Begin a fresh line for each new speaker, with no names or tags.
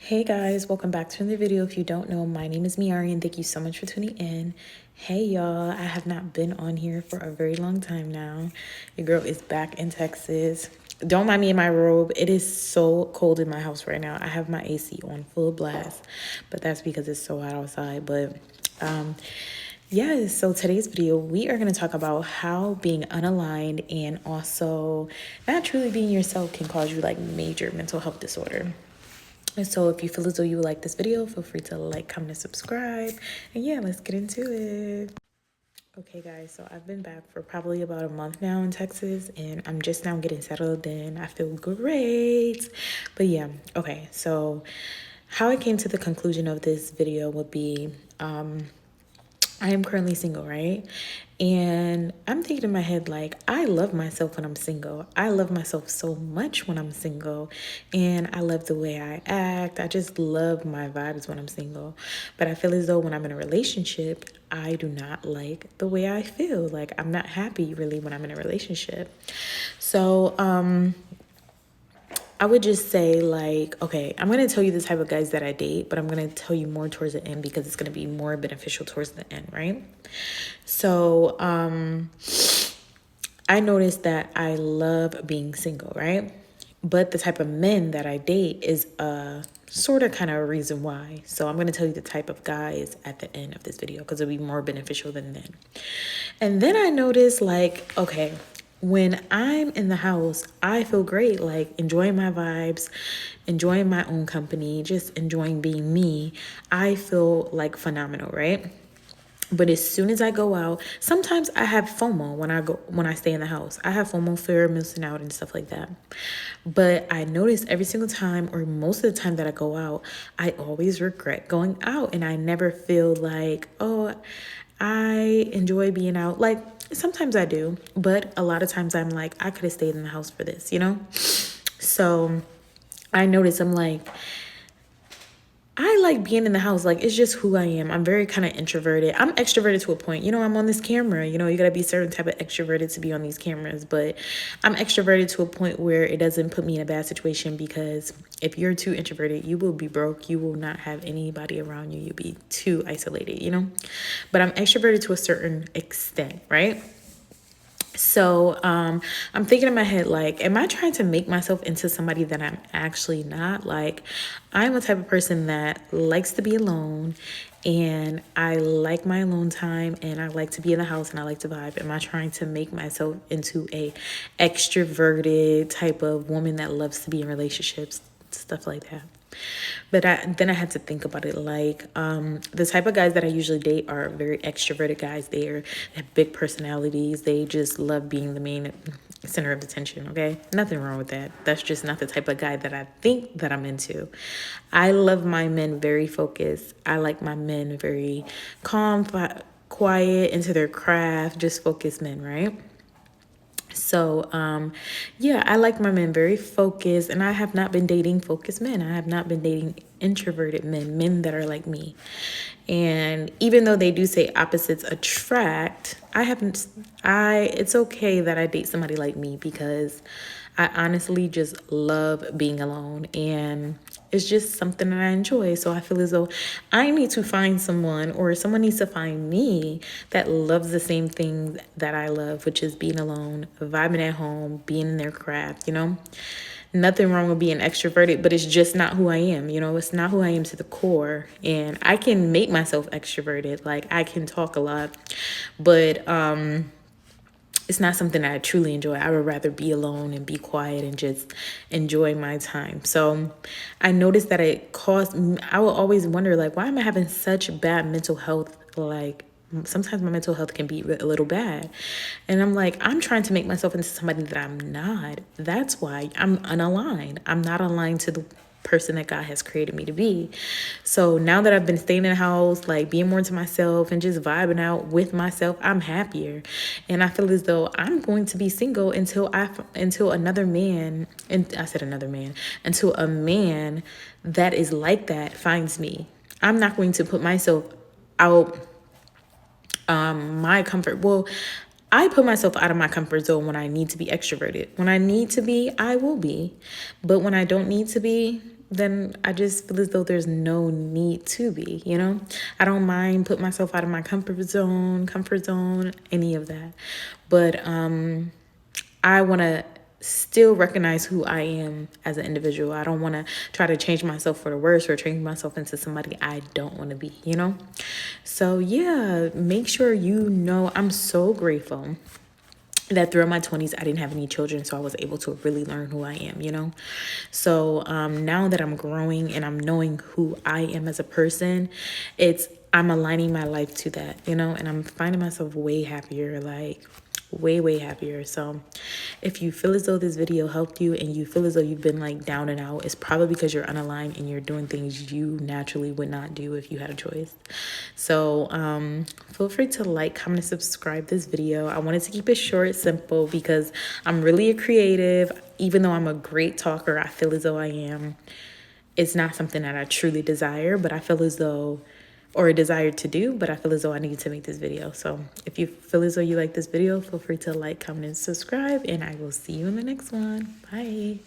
Hey guys, welcome back to another video. If you don't know, my name is Miari and thank you so much for tuning in. Hey y'all, I have not been on here for a very long time now. Your girl is back in Texas. Don't mind me in my robe. It is so cold in my house right now. I have my AC on full blast, but that's because it's so hot outside. But yeah, so today's video, we are going to talk about how being unaligned and also not truly being yourself can cause you like major mental health disorder. And so if you feel as though you would like this video, feel free to like, comment, and subscribe. And yeah, let's get into it. Okay, guys, so I've been back for probably about a month now in Texas, and I'm just now getting settled in. I feel great. But yeah, okay, so how I came to the conclusion of this video would be I am currently single, right? And I'm thinking in my head, like, I love myself when I'm single. I love myself so much when I'm single. And I love the way I act. I just love my vibes when I'm single. But I feel as though when I'm in a relationship, I do not like the way I feel. Like, I'm not happy really when I'm in a relationship. So, I would just say, like, okay, I'm going to tell you the type of guys that I date, but I'm going to tell you more towards the end because it's going to be more beneficial towards the end, right? So, I noticed that I love being single, right? But the type of men that I date is sort of kind of a reason why. So I'm going to tell you the type of guys at the end of this video because it'll be more beneficial than then. And then I noticed, like, okay, when I'm in the house, I feel great, like enjoying my vibes, enjoying my own company, just enjoying being me. I feel like phenomenal, right? But as soon as I go out, sometimes I have FOMO when I stay in the house. I have FOMO, fear of missing out and stuff like that. But I notice every single time or most of the time that I go out, I always regret going out and I never feel like, oh, I enjoy being out. Like sometimes I do, but a lot of times I'm like, I could have stayed in the house for this, you know? So I notice I'm like, I like being in the house. Like, it's just who I am. I'm very kind of introverted. I'm extroverted to a point. You know, I'm on this camera. You know, you got to be a certain type of extroverted to be on these cameras. But I'm extroverted to a point where it doesn't put me in a bad situation because if you're too introverted, you will be broke. You will not have anybody around you. You'll be too isolated, you know? But I'm extroverted to a certain extent, right? So I'm thinking in my head, like, am I trying to make myself into somebody that I'm actually not? Like, I'm a type of person that likes to be alone and I like my alone time and I like to be in the house and I like to vibe. Am I trying to make myself into a extroverted type of woman that loves to be in relationships, stuff like that? But then I had to think about it, like the type of guys that I usually date are very extroverted guys. They have big personalities. They just love being the main center of attention, okay? Nothing wrong with that. That's just not the type of guy that I think that I'm into. I love my men very focused. I like my men very calm, quiet, into their craft, just focused men, right? So, yeah, I like my men very focused, and I have not been dating focused men. I have not been dating introverted men that are like me. And even though they do say opposites attract, it's okay that I date somebody like me because I honestly just love being alone and it's just something that I enjoy. So I feel as though I need to find someone or someone needs to find me that loves the same thing that I love, which is being alone, vibing at home, being in their craft, you know? Nothing wrong with being extroverted, but it's just not who I am. You know, it's not who I am to the core. And I can make myself extroverted. Like I can talk a lot, but it's not something that I truly enjoy. I would rather be alone and be quiet and just enjoy my time. So I noticed that I will always wonder, like, why am I having such bad mental health? Like, sometimes my mental health can be a little bad. And I'm like, I'm trying to make myself into somebody that I'm not. That's why I'm unaligned. I'm not aligned to the person that God has created me to be. So now that I've been staying in the house, like being more to myself and just vibing out with myself, I'm happier. And I feel as though I'm going to be single until another man, and I said another man, until a man that is like that finds me. I'm not going to put myself out my comfort. Well, I put myself out of my comfort zone when I need to be extroverted. When I need to be, I will be. But when I don't need to be, then I just feel as though there's no need to be, you know? I don't mind put myself out of my comfort zone, any of that. But I want to still recognize who I am as an individual. I don't want to try to change myself for the worse or change myself into somebody I don't want to be, you know? So yeah, make sure you know I'm so grateful that throughout my 20s I didn't have any children, so I was able to really learn who I am, you know? So now that I'm growing and I'm knowing who I am as a person, I'm aligning my life to that, you know? And I'm finding myself way happier, like way happier. So if you feel as though this video helped you and you feel as though you've been like down and out, it's probably because you're unaligned and you're doing things you naturally would not do if you had a choice. So feel free to like, comment, and subscribe this video. I wanted to keep it short, simple, because I'm really a creative. Even though I'm a great talker, I feel as though I am. It's not something that I truly desire, but I feel as though, or desire to do, but I feel as though I need to make this video. So if you feel as though you like this video, feel free to like, comment, and subscribe, and I will see you in the next one. Bye.